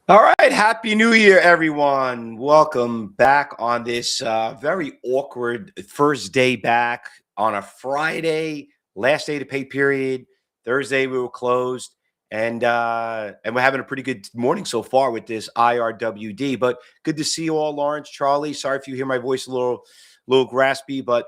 All right, happy New Year, everyone. Welcome back on this very awkward first day back on a Friday, last day to pay period. Thursday we were closed, and we're having a pretty good morning so far with this IRWD. But good to see you all, Lawrence, Charlie. Sorry if you hear my voice a little graspy, but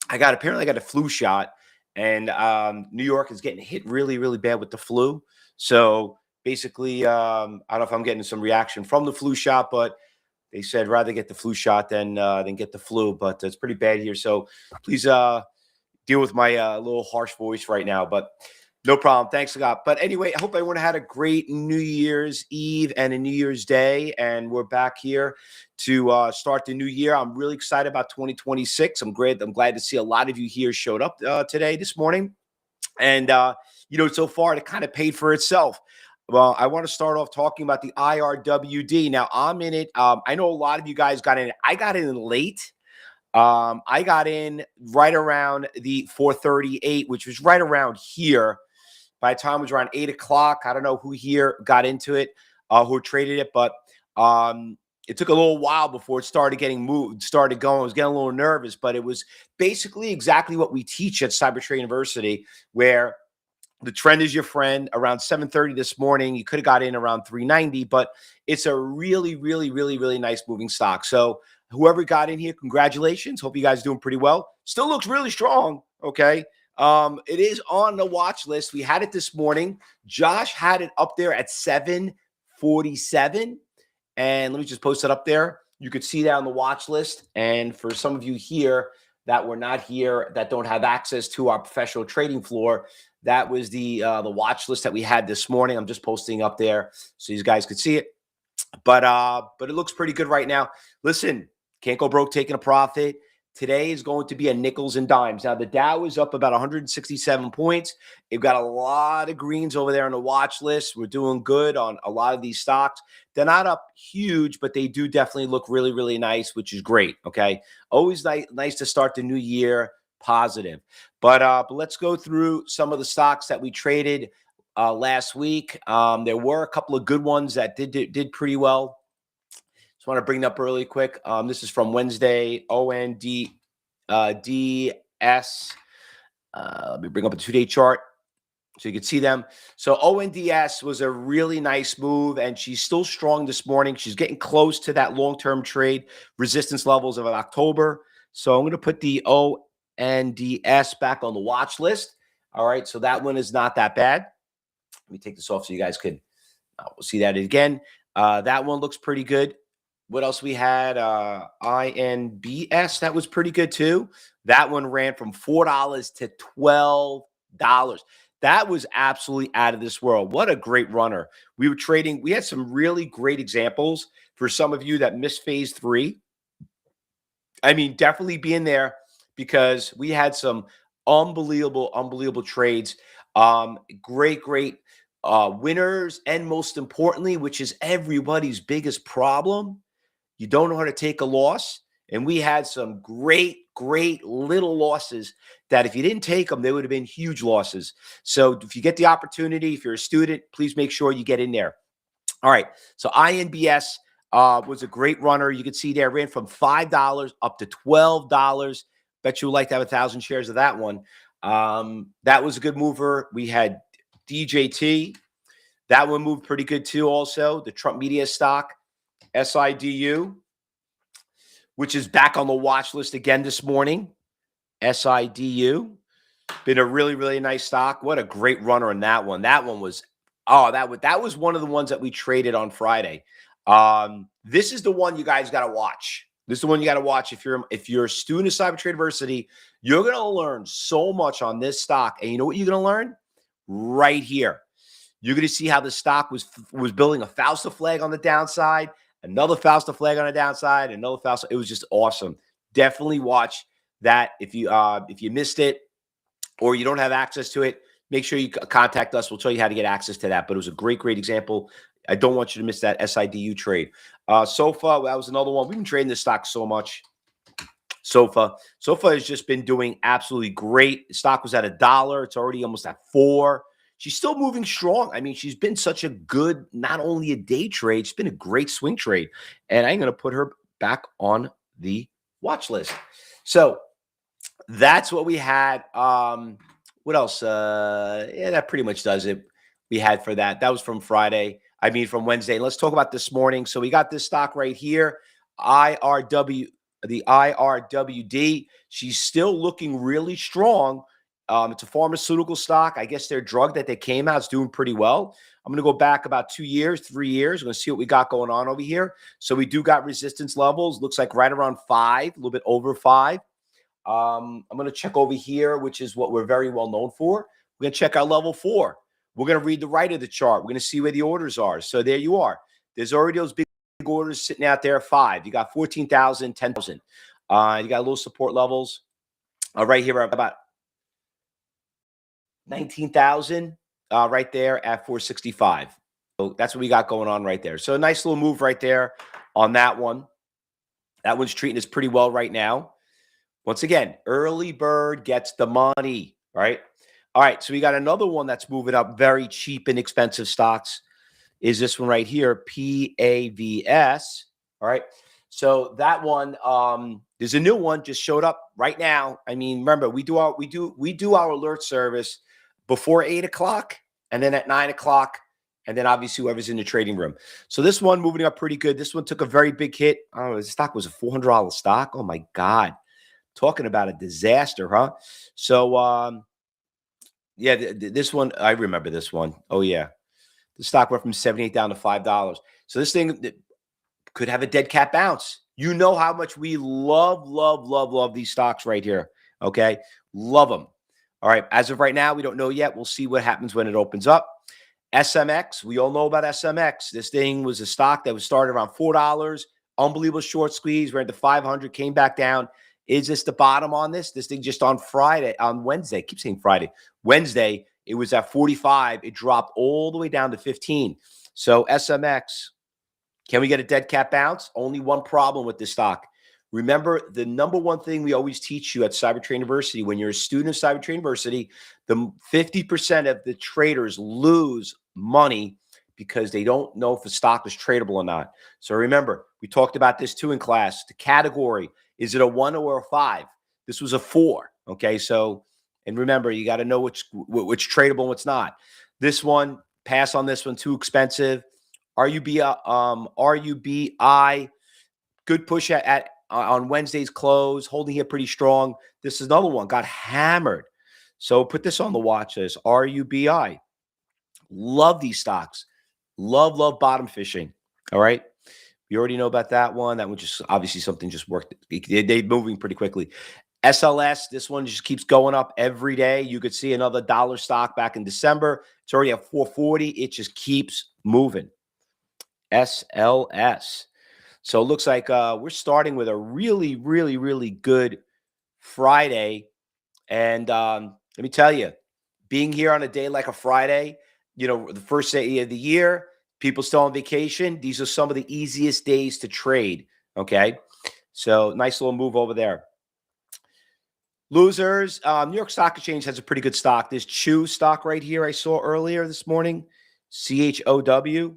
I got a flu shot, and New York is getting hit really, really bad with the flu. So basically, I don't know if I'm getting some reaction from the flu shot, but they said rather get the flu shot than get the flu. But it's pretty bad here, so please deal with my little harsh voice right now. But no problem. Thanks a lot. But anyway, I hope everyone had a great New Year's Eve and a New Year's Day. And we're back here to start the new year. I'm really excited about 2026. I'm glad to see a lot of you here showed up this morning. And, so far it kind of paid for itself. Well, I want to start off talking about the IRWD. Now, I'm in it. I know a lot of you guys got in. I got in late. I got in right around the 4:38, which was right around here. By the time it was around 8 o'clock, I don't know who here got into it, who traded it, but it took a little while before it started getting moved, started going. I was getting a little nervous, but it was basically exactly what we teach at Cybertrade University, where the trend is your friend. Around 7:30 this morning, you could have got in around 390, but it's a really, really, really, really nice moving stock. So whoever got in here, congratulations. Hope you guys are doing pretty well. Still looks really strong, okay? It is on the watch list. We had it this morning. Josh had it up there at 747. And let me just post it up there. You could see that on the watch list. And for some of you here that were not here, that don't have access to our professional trading floor, that was the watch list that we had this morning. I'm just posting up there so you guys could see it. But it looks pretty good right now. Listen, can't go broke taking a profit. Today is going to be a nickels and dimes. Now, the Dow is up about 167 points. They've got a lot of greens over there on the watch list. We're doing good on a lot of these stocks. They're not up huge, but they do definitely look really, really nice, which is great, okay? Always nice to start the new year positive. But let's go through some of the stocks that we traded last week. There were a couple of good ones that did pretty well. Just want to bring it up really quick. This is from Wednesday, ONDS. Let me bring up a 2-day chart so you can see them. So ONDS was a really nice move, and she's still strong this morning. She's getting close to that long-term trade resistance levels of October. So I'm going to put the ONDS back on the watch list. All right, so that one is not that bad. Let me take this off so you guys could we'll see that again. That one looks pretty good. What else we had? INBS, that was pretty good too. That one ran from $4 to $12. That was absolutely out of this world. What a great runner. We were trading. We had some really great examples for some of you that missed phase 3. I mean, definitely be in there because we had some unbelievable trades. Great winners. And most importantly, which is everybody's biggest problem, you don't know how to take a loss. And we had some great little losses that if you didn't take them, they would have been huge losses. So if you get the opportunity, if you're a student, please make sure you get in there. All right. So INBS was a great runner. You can see there ran from $5 up to $12. Bet you would like to have 1,000 shares of that one. That was a good mover. We had DJT. That one moved pretty good too also. The Trump Media stock. SIDU, which is back on the watch list again this morning. SIDU, been a really, really nice stock. What a great runner in that one. That one was, that was one of the ones that we traded on Friday. This is the one you guys got to watch. This is the one you got to watch. If you're a student of Cybertrade University, you're going to learn so much on this stock. And you know what you're going to learn? Right here. You're going to see how the stock was building a Fausto flag on the downside, another Fausto flag on the downside, another Fausto. It was just awesome. Definitely watch that. If you missed it or you don't have access to it, make sure you contact us. We'll tell you how to get access to that. But it was a great example. I don't want you to miss that SIDU trade. SOFA, that was another one. We've been trading this stock so much. SOFA has just been doing absolutely great. The stock was at $1. It's already almost at $4. she's still moving strong. I mean, she's been such a good, not only a day trade, she's been a great swing trade. And I'm going to put her back on the watch list. So that's what we had. What else? Yeah, that pretty much does it. We had for that. That was from Friday. I mean, from Wednesday. Let's talk about this morning. So we got this stock right here, IRW, the IRWD. She's still looking really strong. It's a pharmaceutical stock. I guess their drug that they came out is doing pretty well. I'm going to go back about 2 years, 3 years. We're going to see what we got going on over here. So we do got resistance levels. Looks like right around 5, a little bit over 5. I'm going to check over here, which is what we're very well known for. We're going to check our level 4. We're going to read the right of the chart. We're going to see where the orders are. So there you are. There's already those big orders sitting out there, 5. You got 14,000, 10,000. You got little support levels right here about 19,000 right there at 465. So that's what we got going on right there. So a nice little move right there on that one. That one's treating us pretty well right now. Once again, early bird gets the money, right? All right, so we got another one that's moving up, very cheap and expensive stocks, is this one right here, PAVS. All right, so that one, there's a new one just showed up right now. I mean, remember, we do our alert service before 8 o'clock and then at 9 o'clock, and then obviously whoever's in the trading room. So this one moving up pretty good. This one took a very big hit. Oh, the stock was a $400 stock. Oh my God. Talking about a disaster, huh? So, yeah, this one, I remember this one. Oh, yeah. The stock went from 78 down to $5. So this thing could have a dead cat bounce. You know how much we love these stocks right here, okay? Love them. All right, as of right now, we don't know yet. We'll see what happens when it opens up. SMX, we all know about SMX. This thing was a stock that was started around $4. Unbelievable short squeeze. We're into 500, came back down. Is this the bottom on this? This thing just on Wednesday, I keep saying Friday. Wednesday, it was at 45. It dropped all the way down to 15. So SMX, can we get a dead cat bounce? Only one problem with this stock. Remember, the number one thing we always teach you at Cybertrade University, when you're a student of Cybertrade University, the 50% of the traders lose money because they don't know if the stock is tradable or not. So remember, we talked about this too in class. The category, is it a 1 or a 5? This was a 4. Okay, so, and remember, you got to know which tradable and what's not. This one, pass on this one, too expensive. RUBI, good push on Wednesday's close, holding here pretty strong. This is another one, got hammered. So put this on the watch list, RUBI. Love these stocks. Love bottom fishing. All right. You already know about that one. That one just obviously something just worked. They're moving pretty quickly. SLS, this one just keeps going up every day. You could see another dollar stock back in December. It's already at 440. It just keeps moving. SLS. So it looks like we're starting with a really good Friday. And let me tell you, being here on a day like a Friday, you know, the first day of the year, people still on vacation. These are some of the easiest days to trade. Okay. So nice little move over there. Losers. New York Stock Exchange has a pretty good stock. This Chew stock right here I saw earlier this morning. CHOW.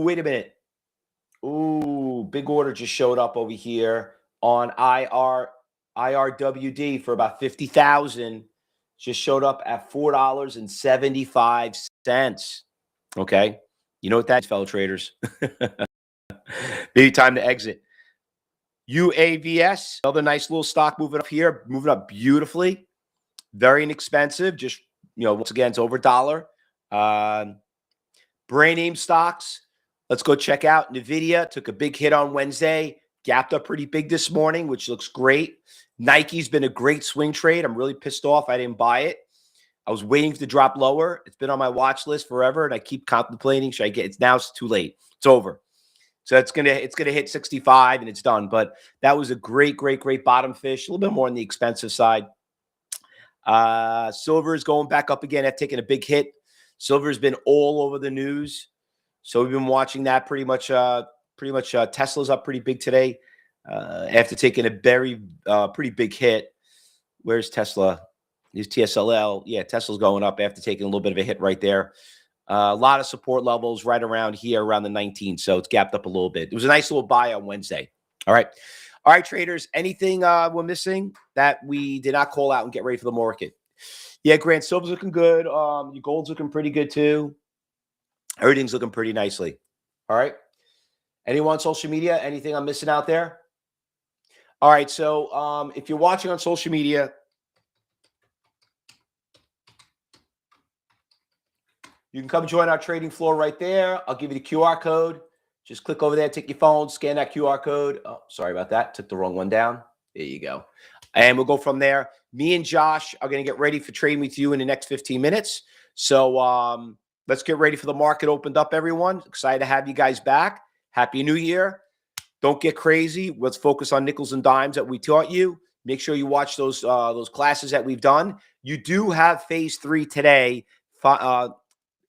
Wait a minute. Ooh, big order just showed up over here on IRWD for about 50,000. Just showed up at $4.75. Okay. You know what that is, fellow traders. Maybe time to exit. UAVS, another nice little stock moving up here, moving up beautifully. Very inexpensive. Just, you know, once again, it's over $1. Brand name stocks. Let's go check out NVIDIA. Took a big hit on Wednesday. Gapped up pretty big this morning, which looks great. Nike's been a great swing trade. I'm really pissed off I didn't buy it. I was waiting to drop lower. It's been on my watch list forever, and I keep contemplating. Should I get it? Now it's too late. It's over. So it's gonna hit 65 and it's done. But that was a great bottom fish. A little bit more on the expensive side. Silver is going back up again. I've taken a big hit. Silver has been all over the news. So we've been watching that pretty much. Tesla's up pretty big today after taking a very pretty big hit. Where's Tesla? These TSLL, yeah, Tesla's going up after taking a little bit of a hit right there. A lot of support levels right around here, around the 19. So it's gapped up a little bit. It was a nice little buy on Wednesday. All right. All right, traders. Anything we're missing that we did not call out and get ready for the market? Yeah, Grant, silver's looking good. Your gold's looking pretty good too. Everything's looking pretty nicely. All right. Anyone on social media? Anything I'm missing out there? All right. So if you're watching on social media, you can come join our trading floor right there. I'll give you the QR code. Just click over there, take your phone, scan that QR code. Oh, sorry about that. Took the wrong one down. There you go. And we'll go from there. Me and Josh are going to get ready for trading with you in the next 15 minutes. So let's get ready for the market opened up, everyone. Excited to have you guys back. Happy New Year. Don't get crazy. Let's focus on nickels and dimes that we taught you. Make sure you watch those classes that we've done. You do have phase 3 today.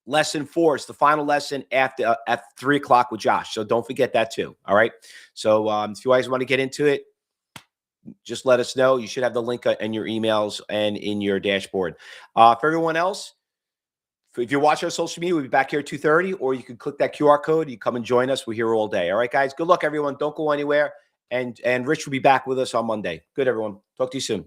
Lesson 4 is the final lesson at 3 o'clock with Josh. So don't forget that too. All right. So if you guys want to get into it, just let us know. You should have the link in your emails and in your dashboard. For everyone else, if you're watching our social media, we'll be back here at 2:30, or you can click that QR code. You come and join us. We're here all day. All right, guys. Good luck, everyone. Don't go anywhere. And Rich will be back with us on Monday. Good, everyone. Talk to you soon.